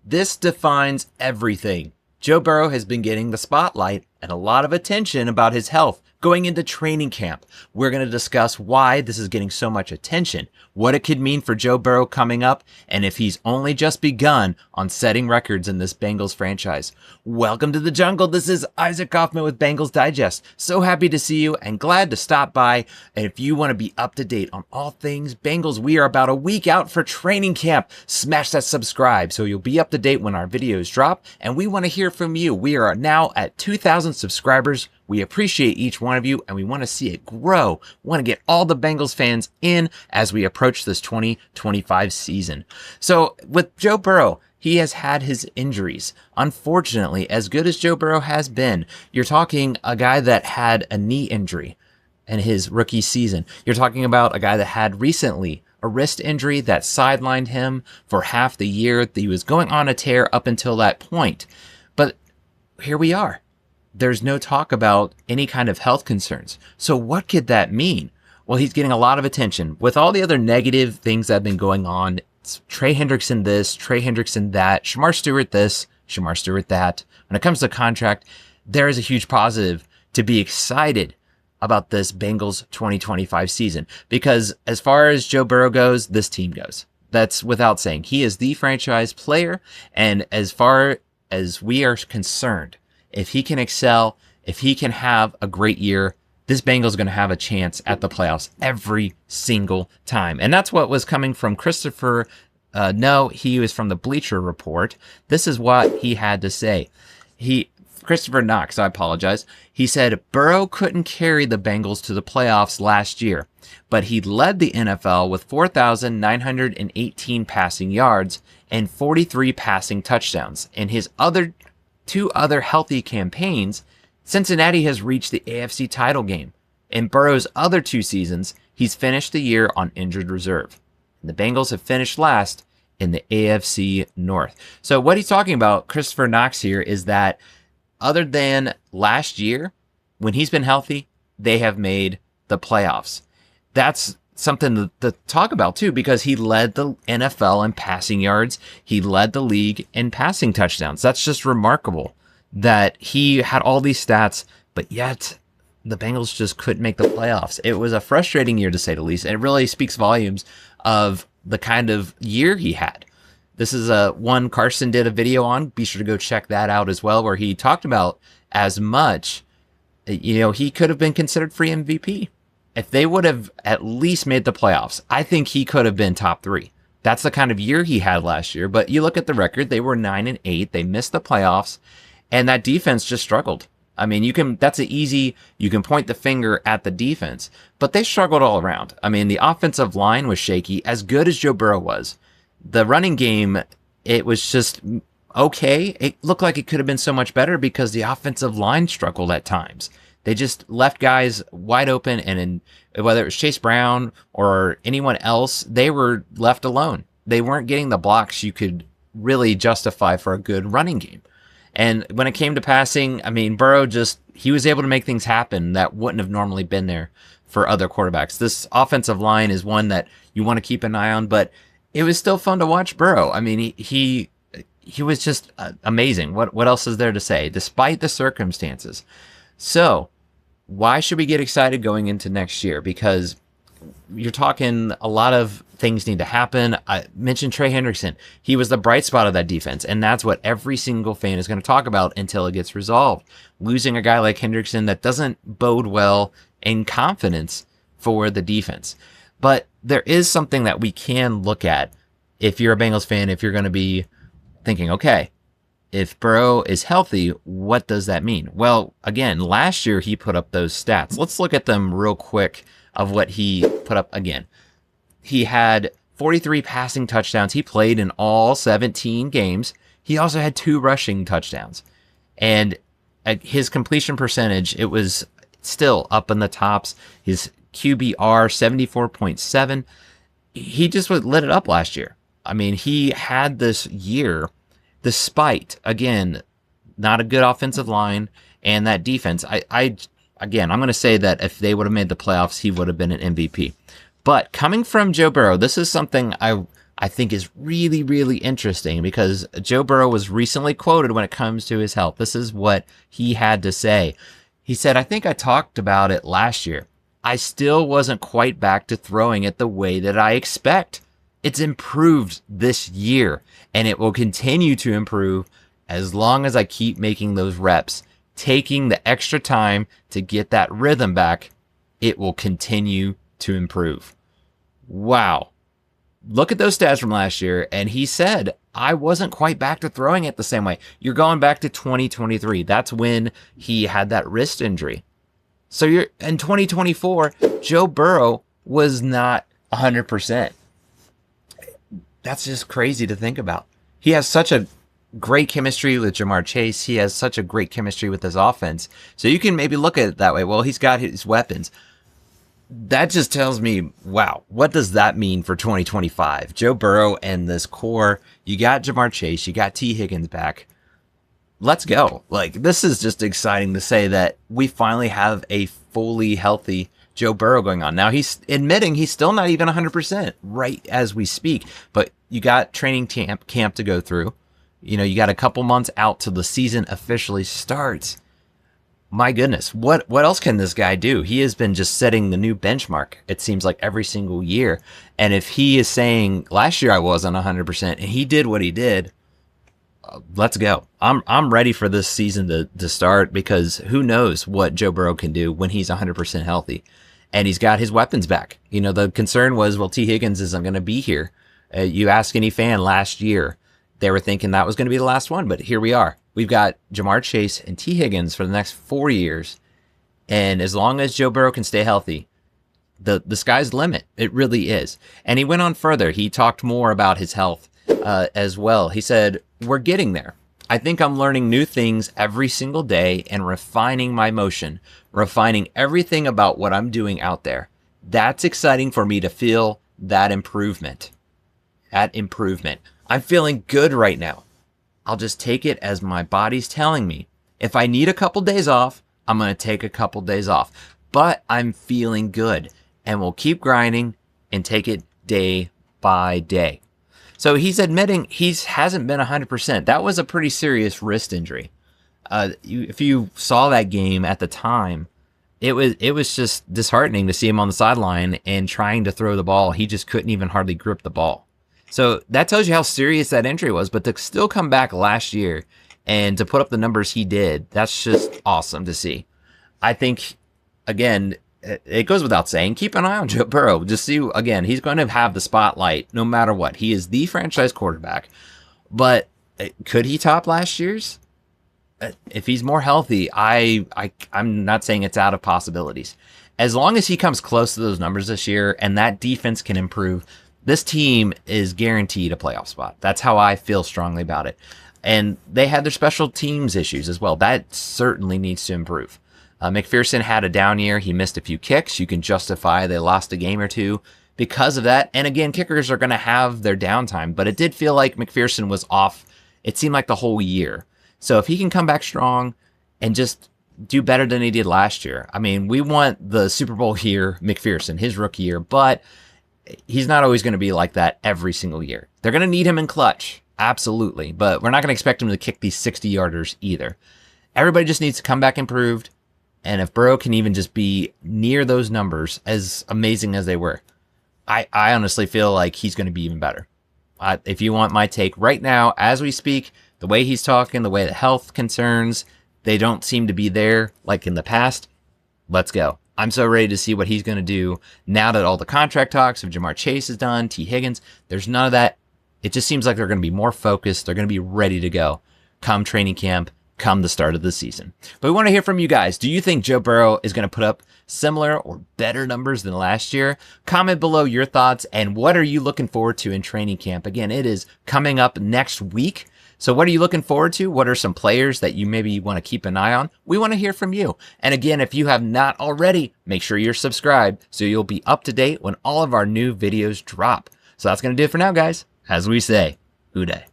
This defines everything. Joe Burrow has been getting the spotlight and a lot of attention about his health going into training camp. We're going to discuss why this is getting so much attention, what it could mean for Joe Burrow coming up, and if he's only just begun on setting records in this Bengals franchise. Welcome to the jungle. This is Isaac Coffman with Bengals Digest. So happy to see you and glad to stop by. And if you want to be up to date on all things Bengals, we are about a week out for training camp. Smash that subscribe so you'll be up to date when our videos drop. And we want to hear from you. We are now at 2,000 subscribers. We appreciate each one of you and we want to see it grow. We want to get all the Bengals fans in as we approach this 2025 season. So with Joe Burrow, he has had his injuries. Unfortunately, as good as Joe Burrow has been, you're talking a guy that had a knee injury in his rookie season. You're talking about a guy that had recently a wrist injury that sidelined him for half the year. He was going on a tear up until that point. But here we are. There's no talk about any kind of health concerns. So what could that mean? Well, he's getting a lot of attention with all the other negative things that have been going on. It's Trey Hendrickson this, Trey Hendrickson that, Shamar Stewart this, Shamar Stewart that. When it comes to contract, there is a huge positive to be excited about this Bengals 2025 season. Because as far as Joe Burrow goes, this team goes. That's without saying. He is the franchise player. And as far as we are concerned, if he can excel, if he can have a great year, this Bengals is going to have a chance at the playoffs every single time. And that's what was coming from Christopher. No, he was from the Bleacher Report. This is what he had to say. Christopher Knox, I apologize. He said, Burrow couldn't carry the Bengals to the playoffs last year, but he led the NFL with 4,918 passing yards and 43 passing touchdowns. In his two other healthy campaigns, Cincinnati has reached the AFC title game. In Burrow's other two seasons, he's finished the year on injured reserve. And the Bengals have finished last in the AFC North. So what he's talking about, Christopher Knox here, is that other than last year, when he's been healthy, they have made the playoffs. That's something to talk about too, because he led the NFL in passing yards. He led the league in passing touchdowns. That's just remarkable that he had all these stats, but yet the Bengals just couldn't make the playoffs. It was a frustrating year to say the least. And it really speaks volumes of the kind of year he had. This is one Carson did a video on. Be sure to go check that out as well, where he talked about as much, he could have been considered free MVP. If they would have at least made the playoffs, I think he could have been top 3. That's the kind of year he had last year. But you look at the record, they were 9-8. They missed the playoffs, and that defense just struggled. I mean, you can point the finger at the defense, but they struggled all around. I mean, the offensive line was shaky, as good as Joe Burrow was. The running game, it was just okay. It looked like it could have been so much better because the offensive line struggled at times. They just left guys wide open, and whether it was Chase Brown or anyone else, they were left alone. They weren't getting the blocks you could really justify for a good running game. And when it came to passing, I mean, Burrow he was able to make things happen that wouldn't have normally been there for other quarterbacks. This offensive line is one that you want to keep an eye on, but it was still fun to watch Burrow. I mean, he was just amazing. What else is there to say, despite the circumstances? So why should we get excited going into next year? Because you're talking a lot of things need to happen. I mentioned Trey Hendrickson. He was the bright spot of that defense, and that's what every single fan is going to talk about until it gets resolved. Losing a guy like Hendrickson, that doesn't bode well in confidence for the defense. But there is something that we can look at if you're a Bengals fan, if you're going to be thinking, okay, if Burrow is healthy, what does that mean? Well, again, last year he put up those stats. Let's look at them real quick of what he put up again. He had 43 passing touchdowns. He played in all 17 games. He also had 2 rushing touchdowns. And his completion percentage, it was still up in the tops. His QBR, 74.7. He just lit it up last year. I mean, he had this year, despite, again, not a good offensive line and that defense. I'm going to say that if they would have made the playoffs, he would have been an MVP. But coming from Joe Burrow, this is something I I think is really, really interesting because Joe Burrow was recently quoted when it comes to his health. This is what he had to say. He said, I think I talked about it last year. I still wasn't quite back to throwing it the way that I expect. It's improved this year, and it will continue to improve as long as I keep making those reps, taking the extra time to get that rhythm back. It will continue to improve. Wow. Look at those stats from last year, and he said, I wasn't quite back to throwing it the same way. You're going back to 2023. That's when he had that wrist injury. So you're in 2024, Joe Burrow was not 100%. That's just crazy to think about. He has such a great chemistry with Jamar Chase. He has such a great chemistry with his offense. So you can maybe look at it that way. Well, he's got his weapons. That just tells me, wow, what does that mean for 2025? Joe Burrow and this core. You got Jamar Chase. You got T. Higgins back. Let's go. Like, this is just exciting to say that we finally have a fully healthy Joe Burrow going on. Now, he's admitting he's still not even 100% right as we speak, but you got training camp to go through. You know, you got a couple months out till the season officially starts. My goodness, what else can this guy do? He has been just setting the new benchmark, it seems like, every single year. And if he is saying, last year I wasn't 100%, and he did what he did, let's go. I'm ready for this season to start, because who knows what Joe Burrow can do when he's 100% healthy. And he's got his weapons back. You know, the concern was, well, T. Higgins isn't going to be here. You ask any fan last year, they were thinking that was going to be the last one, but here we are. We've got Jamar Chase and T. Higgins for the next 4 years. And as long as Joe Burrow can stay healthy, the sky's the limit. It really is. And he went on further. He talked more about his health as well. He said, we're getting there. I think I'm learning new things every single day and refining my motion, refining everything about what I'm doing out there. That's exciting for me to feel that improvement. I'm feeling good right now. I'll just take it as my body's telling me. If I need a couple days off, I'm going to take a couple days off. But I'm feeling good, and we'll keep grinding and take it day by day. So he's admitting he hasn't been 100%. That was a pretty serious wrist injury. If you saw that game at the time, it was just disheartening to see him on the sideline and trying to throw the ball. He just couldn't even hardly grip the ball. So that tells you how serious that injury was. But to still come back last year and to put up the numbers he did, that's just awesome to see. I think, again, it goes without saying, keep an eye on Joe Burrow. Just see, again, he's going to have the spotlight no matter what. He is the franchise quarterback. But could he top last year's? If he's more healthy, I'm not saying it's out of possibilities. As long as he comes close to those numbers this year and that defense can improve, this team is guaranteed a playoff spot. That's how I feel strongly about it. And they had their special teams issues as well. That certainly needs to improve. McPherson had a down year. He missed a few kicks. You can justify they lost a game or two because of that. And again, kickers are going to have their downtime, but it did feel like McPherson was off. It seemed like the whole year. So if he can come back strong and just do better than he did last year, I mean, we want the Super Bowl year, McPherson, his rookie year, but he's not always going to be like that every single year. They're going to need him in clutch. Absolutely. But we're not going to expect him to kick these 60-yarders either. Everybody just needs to come back improved. And if Burrow can even just be near those numbers, as amazing as they were, I honestly feel like he's going to be even better. If you want my take right now, as we speak, the way he's talking, the way the health concerns, they don't seem to be there like in the past. Let's go. I'm so ready to see what he's going to do now that all the contract talks of Jamar Chase is done, T. Higgins. There's none of that. It just seems like they're going to be more focused. They're going to be ready to go come training camp, come the start of the season. But we want to hear from you guys. Do you think Joe Burrow is going to put up similar or better numbers than last year? Comment below your thoughts and what are you looking forward to in training camp? Again, it is coming up next week. So what are you looking forward to? What are some players that you maybe want to keep an eye on? We want to hear from you. And again, if you have not already, make sure you're subscribed so you'll be up to date when all of our new videos drop. So that's going to do it for now, guys. As we say, Hoo day.